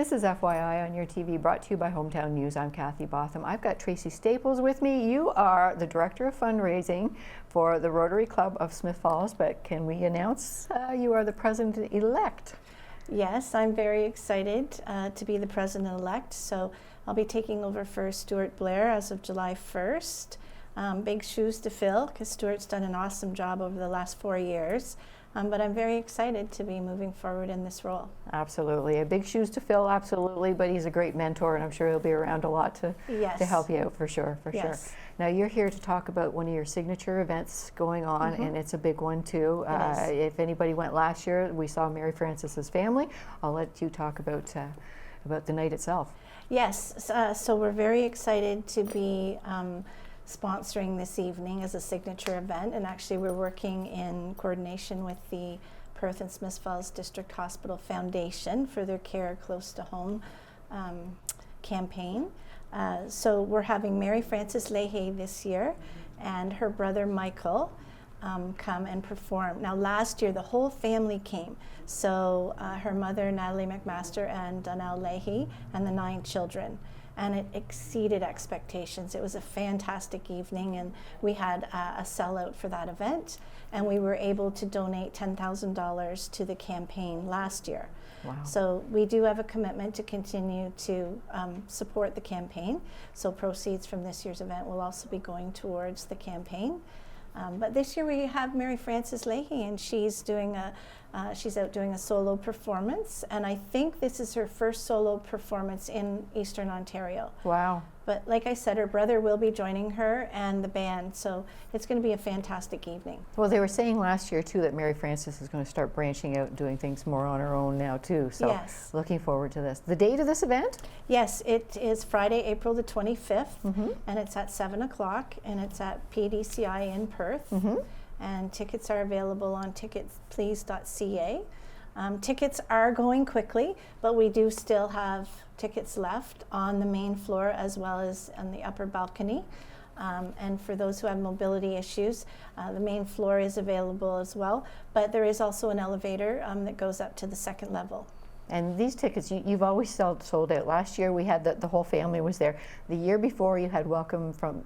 This is FYI on your TV, brought to you by Hometown News. I'm Kathy Botham. I've got Tracy Staples with me. You are the Director of Fundraising for the Rotary Club of Smiths Falls, but can we announce you are the President-elect? Yes, I'm very excited to be the President-elect. So I'll be taking over for Stuart Blair as of July 1st. Big shoes to fill because Stuart's done an awesome job over the last 4 years. But I'm very excited to be moving forward in this role. Absolutely. Big shoes to fill, absolutely, but he's a great mentor, and I'm sure he'll be around a lot to help you out for sure, sure. Now, you're here to talk about one of your signature events going on, and it's a big one too. If anybody went last year, we saw Mary Frances's family. I'll let you talk about the night itself. Yes, so we're very excited to be sponsoring this evening as a signature event, and actually we're working in coordination with the Perth and Smiths Falls District Hospital Foundation for their Care Close to Home campaign. So we're having Mary Frances Leahy this year and her brother Michael come and perform. Now last year the whole family came, so her mother Natalie McMaster and Donnell Leahy and the 9 children. And it exceeded expectations. It was a fantastic evening, and we had a sellout for that event, and we were able to donate $10,000 to the campaign last year. Wow. So we do have a commitment to continue to support the campaign. So proceeds from this year's event will also be going towards the campaign. But this year we have Mary Frances Leahy, and she's out doing a solo performance, and I think this is her first solo performance in Eastern Ontario. Wow. But like I said, her brother will be joining her and the band, so it's going to be a fantastic evening. Well, they were saying last year too that Mary Frances is going to start branching out and doing things more on her own now too, so looking forward to this. The date of this event? Yes, it is Friday, April the 25th, and it's at 7 o'clock, and it's at PDCI in Perth. And tickets are available on ticketsplease.ca. Tickets are going quickly, but we do still have tickets left on the main floor as well as on the upper balcony. And for those who have mobility issues, the main floor is available as well, but there is also an elevator that goes up to the 2nd level. And these tickets, you've always sold out. Last year we had the whole family was there. The year before you had Welcome from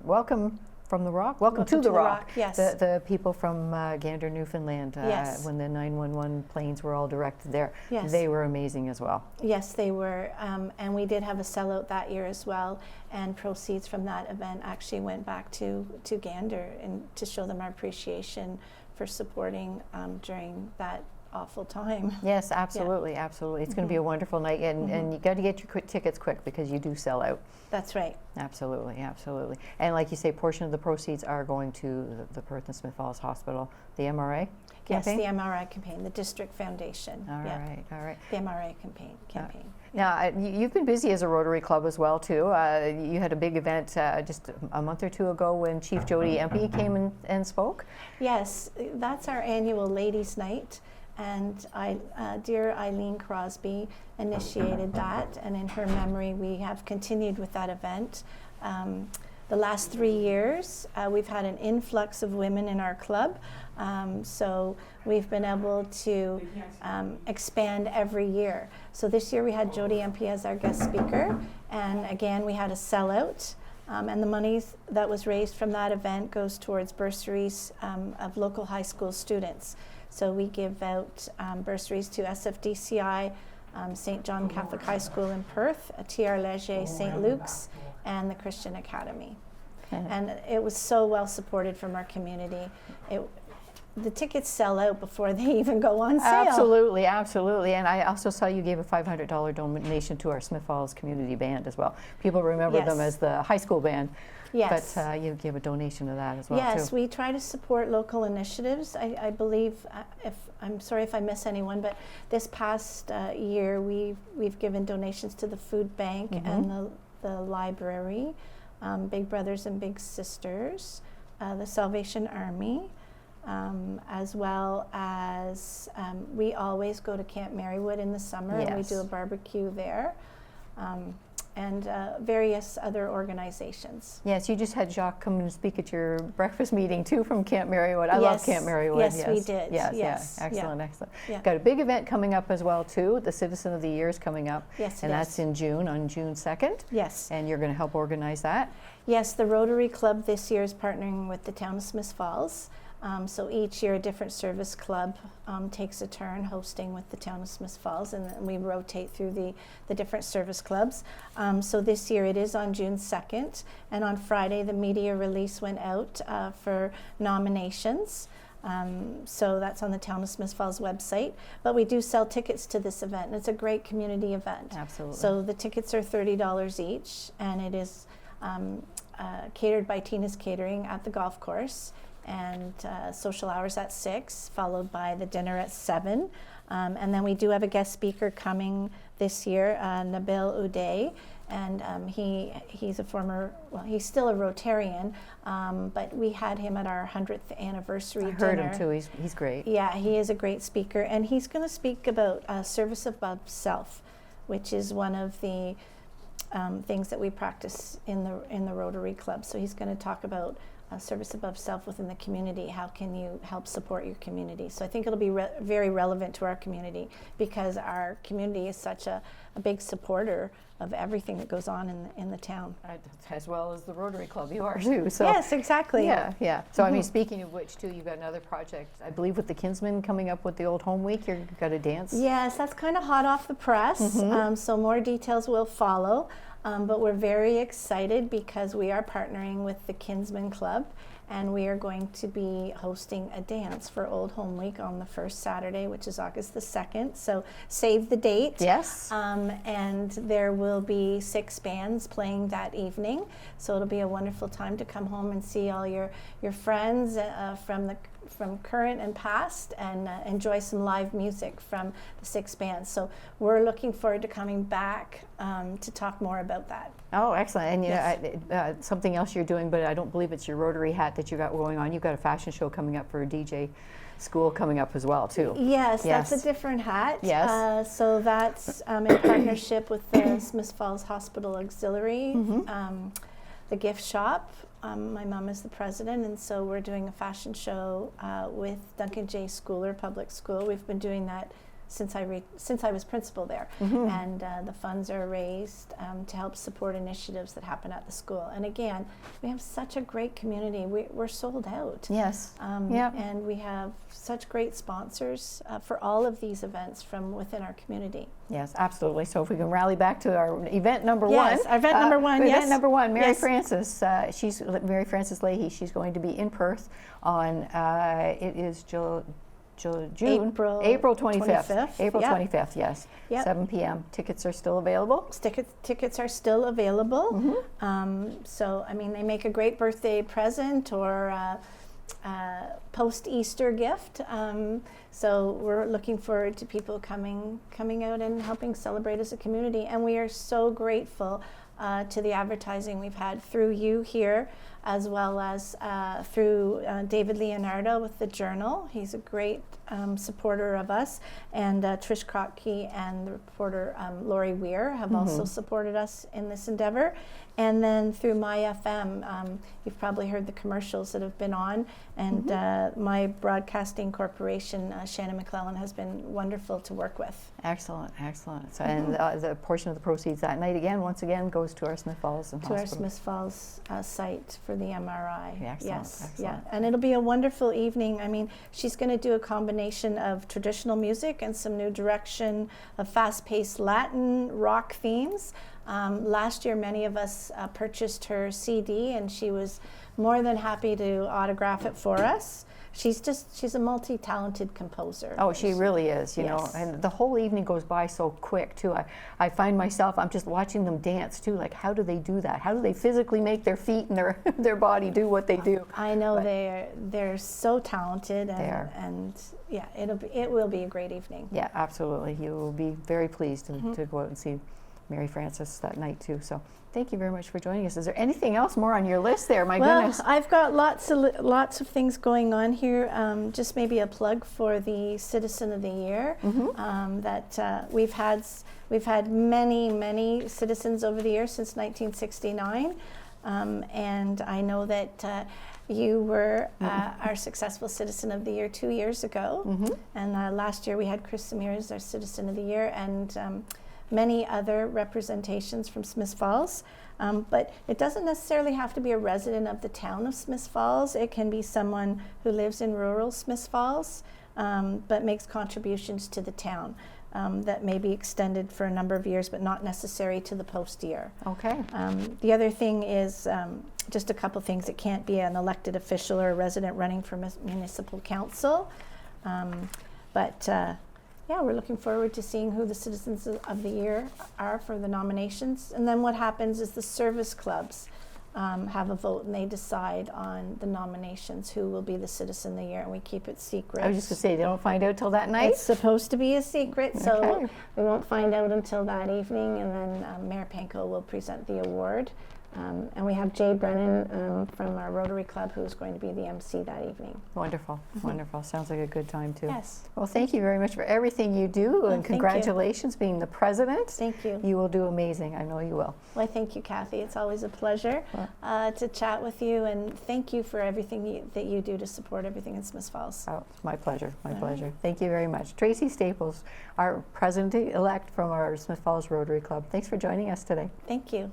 the Rock? Welcome to the Rock. Yes. The people from Gander, Newfoundland, when the 911 planes were all directed there. Yes. They were amazing as well. Yes, they were. And we did have a sellout that year as well. And proceeds from that event actually went back to Gander and to show them our appreciation for supporting during that awful time. Yes, absolutely, absolutely. It's going to be a wonderful night, and you got to get your tickets quick because you do sell out. That's right. Absolutely, absolutely. And like you say, portion of the proceeds are going to the Perth and Smiths Falls Hospital, the MRA campaign? Yes, the MRI campaign, the District Foundation. All right, all right. The MRA campaign. Now, you've been busy as a Rotary Club as well, too. You had a big event just a month or two ago when Chief Jody Empey came and spoke. Yes, that's our annual Ladies' Night. And dear Eileen Crosby initiated that, and in her memory we have continued with that event. The last 3 years we've had an influx of women in our club, so we've been able to expand every year. So this year we had Jody Empey as our guest speaker, and again we had a sellout. And the money that was raised from that event goes towards bursaries of local high school students. So we give out bursaries to SFDCI, St. John Catholic High School in Perth, TR Leger, St. Luke's, and the Christian Academy. And it was so well supported from our community. The tickets sell out before they even go on sale. Absolutely, absolutely. And I also saw you gave a $500 donation to our Smiths Falls Community Band as well. People remember them as the high school band. Yes. But you give a donation to that as well, yes, too. we try to support local initiatives. I believe, I'm sorry if I miss anyone, but this past year we've given donations to the food bank and the library, Big Brothers and Big Sisters, the Salvation Army, as well as we always go to Camp Marywood in the summer and we do a barbecue there. and various other organizations. Yes, you just had Jacques come and speak at your breakfast meeting too from Camp Marywood. I love Camp Marywood. Yes, we did. Yes, yes. Excellent, excellent. Yeah. Got a big event coming up as well too. The Citizen of the Year is coming up. Yes, and that's in June, on June 2nd. Yes. And you're going to help organize that? Yes, the Rotary Club this year is partnering with the town of Smiths Falls. So each year a different service club takes a turn hosting with the town of Smiths Falls, and we rotate through the different service clubs. So this year it is on June 2nd, and on Friday the media release went out for nominations. So that's on the town of Smiths Falls website. But we do sell tickets to this event, and it's a great community event. Absolutely. So the tickets are $30 each, and it is catered by Tina's Catering at the golf course. And social hours at 6, followed by the dinner at 7. And then we do have a guest speaker coming this year, Nabil Uday, and he's a former, well, he's still a Rotarian, but we had him at our 100th anniversary dinner. I heard him too, he's great. Yeah, he is a great speaker, and he's going to speak about service above self, which is one of the things that we practice in the Rotary Club. So he's going to talk about service above self within the community. How can you help support your community? So I think it'll be very relevant to our community, because our community is such a big supporter of everything that goes on in the town. As well as the Rotary Club, you are too. So yes, exactly. Yeah, yeah. So I mean, speaking of which too, you've got another project, I believe, with the Kinsmen coming up with the Old Home Week. You've got a dance. Yes, that's kind of hot off the press. So more details will follow. But we're very excited because we are partnering with the Kinsmen Club, and we are going to be hosting a dance for Old Home Week on the first Saturday, which is August the 2nd. So save the date. Yes. And there will be 6 bands playing that evening. So it'll be a wonderful time to come home and see all your friends from current and past, and enjoy some live music from the 6 bands. So we're looking forward to coming back to talk more about that. Oh, excellent. And Yes. something else you're doing, but I don't believe it's your Rotary hat that you got going on. You've got a fashion show coming up for a DJ school coming up as well too. Yes, that's a different hat. Yes. So that's in partnership with the Smiths Falls Hospital Auxiliary, the gift shop. My mom is the president, and so we're doing a fashion show with Duncan J. Schooler Public School. We've been doing that since I was principal there, and the funds are raised to help support initiatives that happen at the school. And again, we have such a great community. We're sold out. Yes. And we have such great sponsors for all of these events from within our community. Yes, absolutely. So if we can rally back to our event number one. Yes, our event number one. Event number one, Mary Frances. She's Mary Frances Leahy. She's going to be in Perth on it is June. April 25th. April 25th, yes. 7 p.m. Tickets are still available? Tickets are still available. So, I mean, they make a great birthday present or post-Easter gift. So we're looking forward to people coming out and helping celebrate as a community. And we are so grateful to the advertising we've had through you here, as well as through David Leonardo with the Journal. He's a great supporter of us, and Trish Krotke and the reporter Lori Weir have also supported us in this endeavor. And then through My FM, you've probably heard the commercials that have been on, and my broadcasting corporation, Shannon McClellan, has been wonderful to work with. Excellent, excellent. So, and the portion of the proceeds that night, once again, goes to our Smiths Falls Hospital. Our Smiths Falls site for the MRI. Excellent, yes, excellent. And it'll be a wonderful evening. I mean, she's going to do a combination of traditional music and some new direction of fast-paced Latin rock themes. Last year, many of us purchased her CD, and she was more than happy to autograph it for us. She's a multi-talented composer. Oh, she really is, you know, and the whole evening goes by so quick too. I find myself, I'm just watching them dance too, like how do they do that? How do they physically make their feet and their body do what they do? I know, they're so talented, and yeah, it will be a great evening. Yeah, absolutely. You will be very pleased to go out and see Mary Frances that night too. So thank you very much for joining us. Is there anything else more on your list there? My goodness. I've got lots of things going on here. Just maybe a plug for the Citizen of the Year. That we've had many citizens over the years since 1969, and I know that you were our successful Citizen of the Year 2 years ago, and last year we had Chris Samir as our Citizen of the Year, and many other representations from Smiths Falls. But it doesn't necessarily have to be a resident of the town of Smiths Falls. It can be someone who lives in rural Smiths Falls, but makes contributions to the town that may be extended for a number of years, but not necessary to the post year. Okay. The other thing is just a couple things. It can't be an elected official or a resident running for municipal council. Yeah, we're looking forward to seeing who the Citizens of the Year are for the nominations. And then what happens is the service clubs have a vote, and they decide on the nominations, who will be the Citizen of the Year, and we keep it secret. I was just going to say, they don't find out till that night? It's supposed to be a secret, so Okay. we won't find out until that evening, and then Mayor Panko will present the award. And we have Jay Brennan from our Rotary Club, who's going to be the MC that evening. Wonderful, wonderful. Sounds like a good time too. Yes. Well, thank you very much for everything you do, and thank you. congratulations being the president. Thank you. You will do amazing. I know you will. Well, thank you, Kathy. It's always a pleasure to chat with you, and thank you for everything that you do to support everything in Smiths Falls. Oh, it's my pleasure, my pleasure. Thank you very much. Tracy Staples, our president-elect from our Smiths Falls Rotary Club. Thanks for joining us today. Thank you.